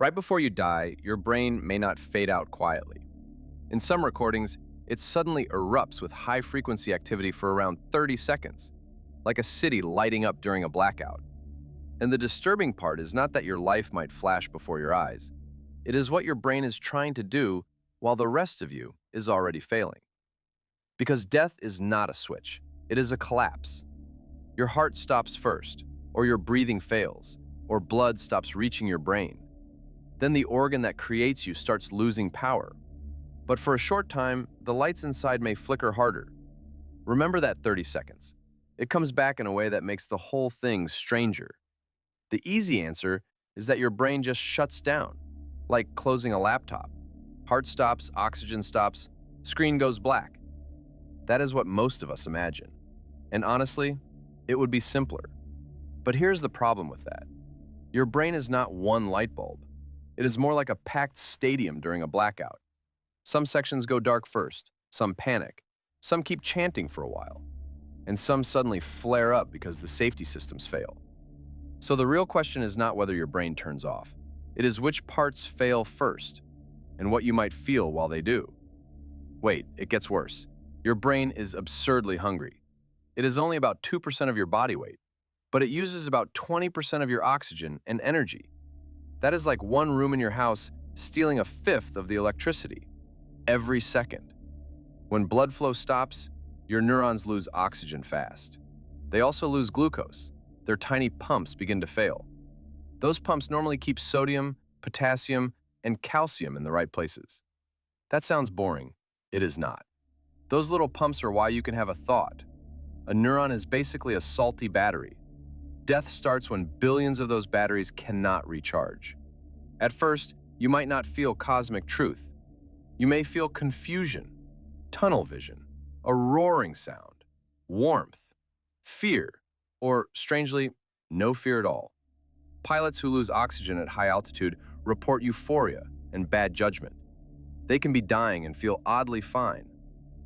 Right before you die, your brain may not fade out quietly. In some recordings, it suddenly erupts with high-frequency activity for around 30 seconds, like a city lighting up during a blackout. And the disturbing part is not that your life might flash before your eyes. It is what your brain is trying to do while the rest of you is already failing. Because death is not a switch, it is a collapse. Your heart stops first, or your breathing fails, or blood stops reaching your brain. Then the organ that creates you starts losing power. But for a short time, the lights inside may flicker harder. Remember that 30 seconds. It comes back in a way that makes the whole thing stranger. The easy answer is that your brain just shuts down, like closing a laptop. Heart stops, oxygen stops, screen goes black. That is what most of us imagine. And honestly, it would be simpler. But here's the problem with that. Your brain is not one light bulb. It is more like a packed stadium during a blackout. Some sections go dark first, some panic, some keep chanting for a while, and some suddenly flare up because the safety systems fail. So the real question is not whether your brain turns off. It is which parts fail first, and what you might feel while they do. Wait, it gets worse. Your brain is absurdly hungry. It is only about 2% of your body weight, but it uses about 20% of your oxygen and energy. That is like one room in your house stealing a fifth of the electricity every second. When blood flow stops, your neurons lose oxygen fast. They also lose glucose. Their tiny pumps begin to fail. Those pumps normally keep sodium, potassium, and calcium in the right places. That sounds boring. It is not. Those little pumps are why you can have a thought. A neuron is basically a salty battery. Death starts when billions of those batteries cannot recharge. At first, you might not feel cosmic truth. You may feel confusion, tunnel vision, a roaring sound, warmth, fear, or, strangely, no fear at all. Pilots who lose oxygen at high altitude report euphoria and bad judgment. They can be dying and feel oddly fine.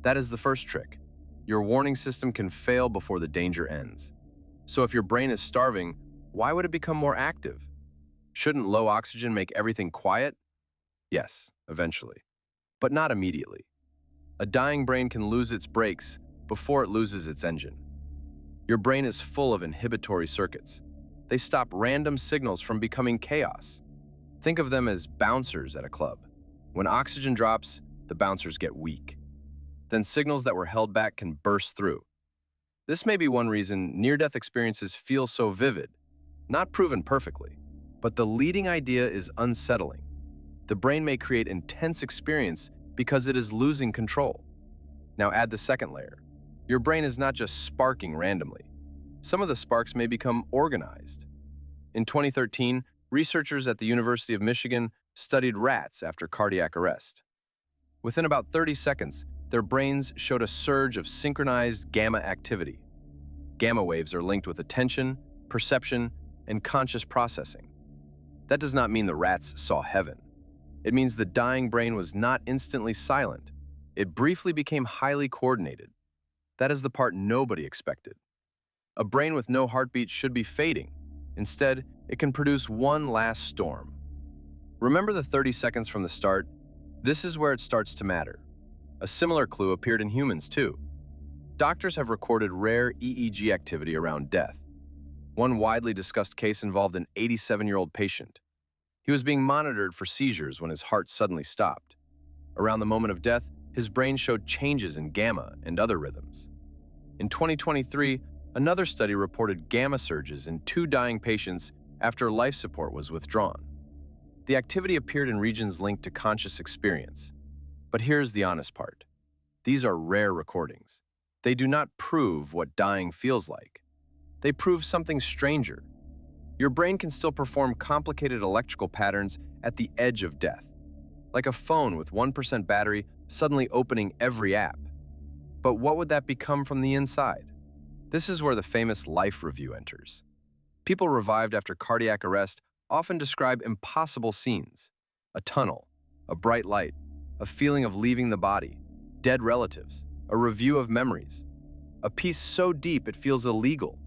That is the first trick. Your warning system can fail before the danger ends. So if your brain is starving, why would it become more active? Shouldn't low oxygen make everything quiet? Yes, eventually, but not immediately. A dying brain can lose its brakes before it loses its engine. Your brain is full of inhibitory circuits. They stop random signals from becoming chaos. Think of them as bouncers at a club. When oxygen drops, the bouncers get weak. Then signals that were held back can burst through. This may be one reason near-death experiences feel so vivid. Not proven perfectly, but the leading idea is unsettling. The brain may create intense experience because it is losing control. Now add the second layer. Your brain is not just sparking randomly. Some of the sparks may become organized. In 2013, researchers at the University of Michigan studied rats after cardiac arrest. Within about 30 seconds, their brains showed a surge of synchronized gamma activity. Gamma waves are linked with attention, perception, and conscious processing. That does not mean the rats saw heaven. It means the dying brain was not instantly silent. It briefly became highly coordinated. That is the part nobody expected. A brain with no heartbeat should be fading. Instead, it can produce one last storm. Remember the 30 seconds from the start? This is where it starts to matter. A similar clue appeared in humans too. Doctors have recorded rare EEG activity around death. One widely discussed case involved an 87-year-old patient. He was being monitored for seizures when his heart suddenly stopped. Around the moment of death, his brain showed changes in gamma and other rhythms. In 2023, another study reported gamma surges in 2 dying patients after life support was withdrawn. The activity appeared in regions linked to conscious experience. But here's the honest part. These are rare recordings. They do not prove what dying feels like. They prove something stranger. Your brain can still perform complicated electrical patterns at the edge of death, like a phone with 1% battery suddenly opening every app. But what would that become from the inside? This is where the famous life review enters. People revived after cardiac arrest often describe impossible scenes: a tunnel, a bright light, a feeling of leaving the body, dead relatives, a review of memories, a peace so deep it feels illegal.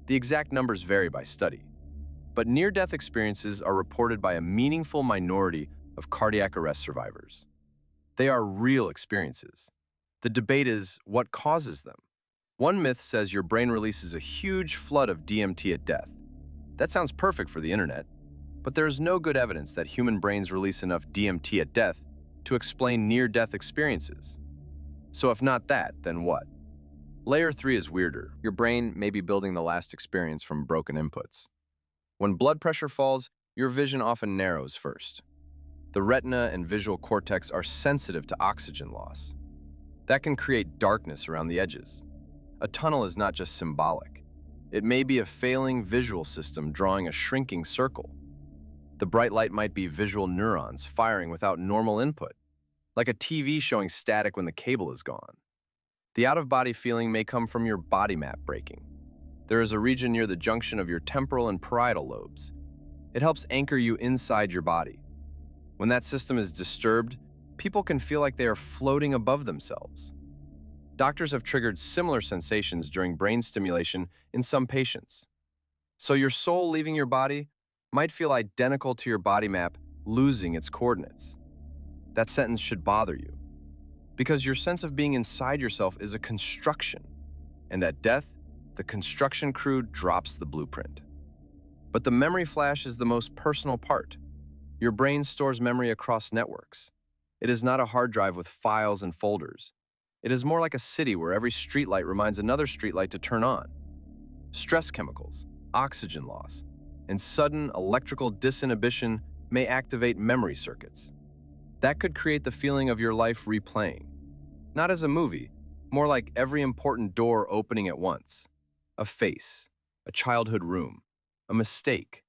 The exact numbers vary by study. But near-death experiences are reported by a meaningful minority of cardiac arrest survivors. They are real experiences. The debate is what causes them. One myth says your brain releases a huge flood of DMT at death. That sounds perfect for the internet, but there is no good evidence that human brains release enough DMT at death to explain near-death experiences. So if not that, then what? Layer 3 is weirder. Your brain may be building the last experience from broken inputs. When blood pressure falls, your vision often narrows first. The retina and visual cortex are sensitive to oxygen loss. That can create darkness around the edges. A tunnel is not just symbolic. It may be a failing visual system drawing a shrinking circle. The bright light might be visual neurons firing without normal input, like a TV showing static when the cable is gone. The out-of-body feeling may come from your body map breaking. There is a region near the junction of your temporal and parietal lobes. It helps anchor you inside your body. When that system is disturbed, people can feel like they are floating above themselves. Doctors have triggered similar sensations during brain stimulation in some patients. So your soul leaving your body might feel identical to your body map losing its coordinates. That sentence should bother you, because your sense of being inside yourself is a construction, and at death, the construction crew drops the blueprint. But the memory flash is the most personal part. Your brain stores memory across networks. It is not a hard drive with files and folders. It is more like a city where every streetlight reminds another streetlight to turn on. Stress chemicals, oxygen loss, and sudden electrical disinhibition may activate memory circuits. That could create the feeling of your life replaying. Not as a movie, more like every important door opening at once. A face, a childhood room, a mistake,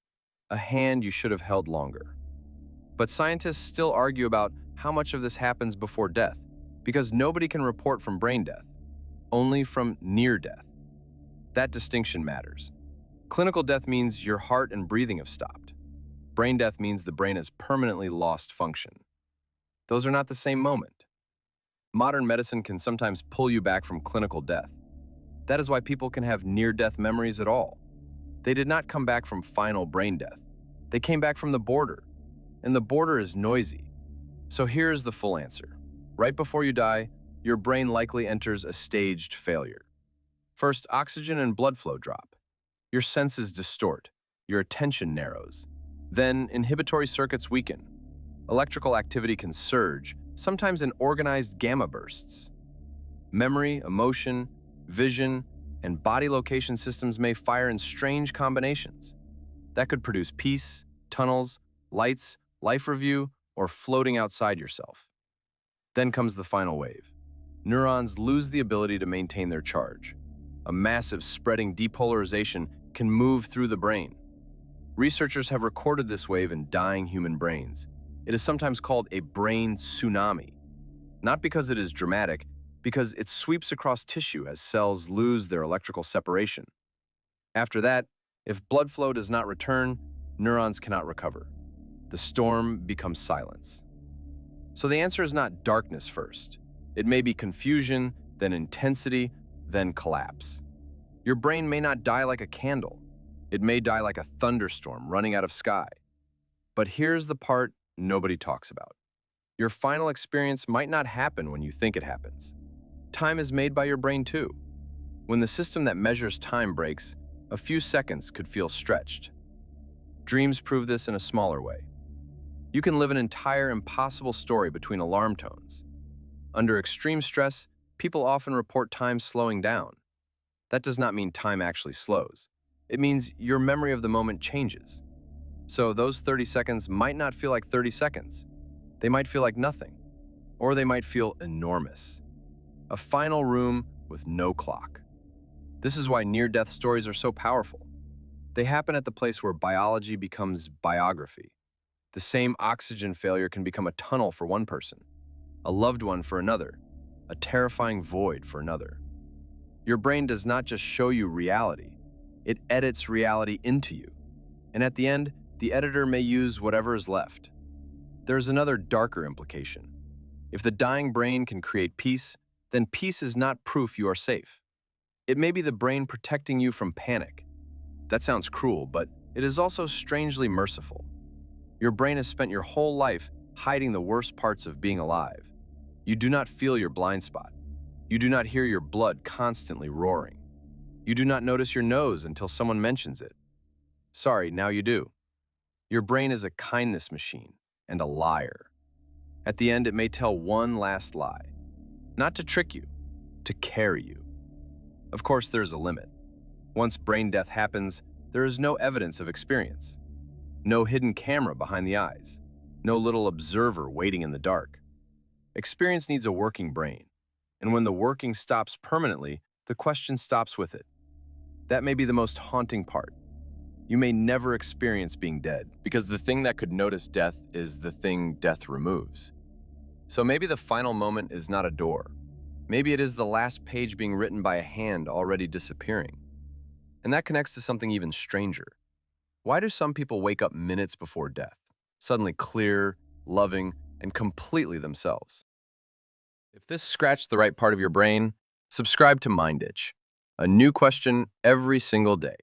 a hand you should have held longer. But scientists still argue about how much of this happens before death, because nobody can report from brain death, only from near death. That distinction matters. Clinical death means your heart and breathing have stopped. Brain death means the brain has permanently lost function. Those are not the same moment. Modern medicine can sometimes pull you back from clinical death. That is why people can have near-death memories at all. They did not come back from final brain death. They came back from the border, and the border is noisy. So here is the full answer. Right before you die, your brain likely enters a staged failure. First, oxygen and blood flow drop. Your senses distort. Your attention narrows. Then, inhibitory circuits weaken. Electrical activity can surge, sometimes in organized gamma bursts. Memory, emotion, vision, and body location systems may fire in strange combinations. That could produce peace, tunnels, lights, life review, or floating outside yourself. Then comes the final wave. Neurons lose the ability to maintain their charge. A massive spreading depolarization can move through the brain. Researchers have recorded this wave in dying human brains. It is sometimes called a brain tsunami. Not because it is dramatic, because it sweeps across tissue as cells lose their electrical separation. After that, if blood flow does not return, neurons cannot recover. The storm becomes silence. So the answer is not darkness first. It may be confusion, then intensity, then collapse. Your brain may not die like a candle. It may die like a thunderstorm running out of sky. But here's the part nobody talks about. Your final experience might not happen when you think it happens. Time is made by your brain too. When the system that measures time breaks, a few seconds could feel stretched. Dreams prove this in a smaller way. You can live an entire impossible story between alarm tones. Under extreme stress, people often report time slowing down. That does not mean time actually slows. It means your memory of the moment changes. So those 30 seconds might not feel like 30 seconds. They might feel like nothing, or they might feel enormous. A final room with no clock. This is why near-death stories are so powerful. They happen at the place where biology becomes biography. The same oxygen failure can become a tunnel for one person, a loved one for another, a terrifying void for another. Your brain does not just show you reality, it edits reality into you. And at the end, the editor may use whatever is left. There is another darker implication. If the dying brain can create peace, then peace is not proof you are safe. It may be the brain protecting you from panic. That sounds cruel, but it is also strangely merciful. Your brain has spent your whole life hiding the worst parts of being alive. You do not feel your blind spot. You do not hear your blood constantly roaring. You do not notice your nose until someone mentions it. Sorry, now you do. Your brain is a kindness machine and a liar. At the end, it may tell one last lie. Not to trick you, to carry you. Of course, there is a limit. Once brain death happens, there is no evidence of experience. No hidden camera behind the eyes. No little observer waiting in the dark. Experience needs a working brain. And when the working stops permanently, the question stops with it. That may be the most haunting part. You may never experience being dead, because the thing that could notice death is the thing death removes. So maybe the final moment is not a door. Maybe it is the last page being written by a hand already disappearing. And that connects to something even stranger. Why do some people wake up minutes before death, suddenly clear, loving, and completely themselves? If this scratched the right part of your brain, subscribe to Mind Itch. A new question every single day.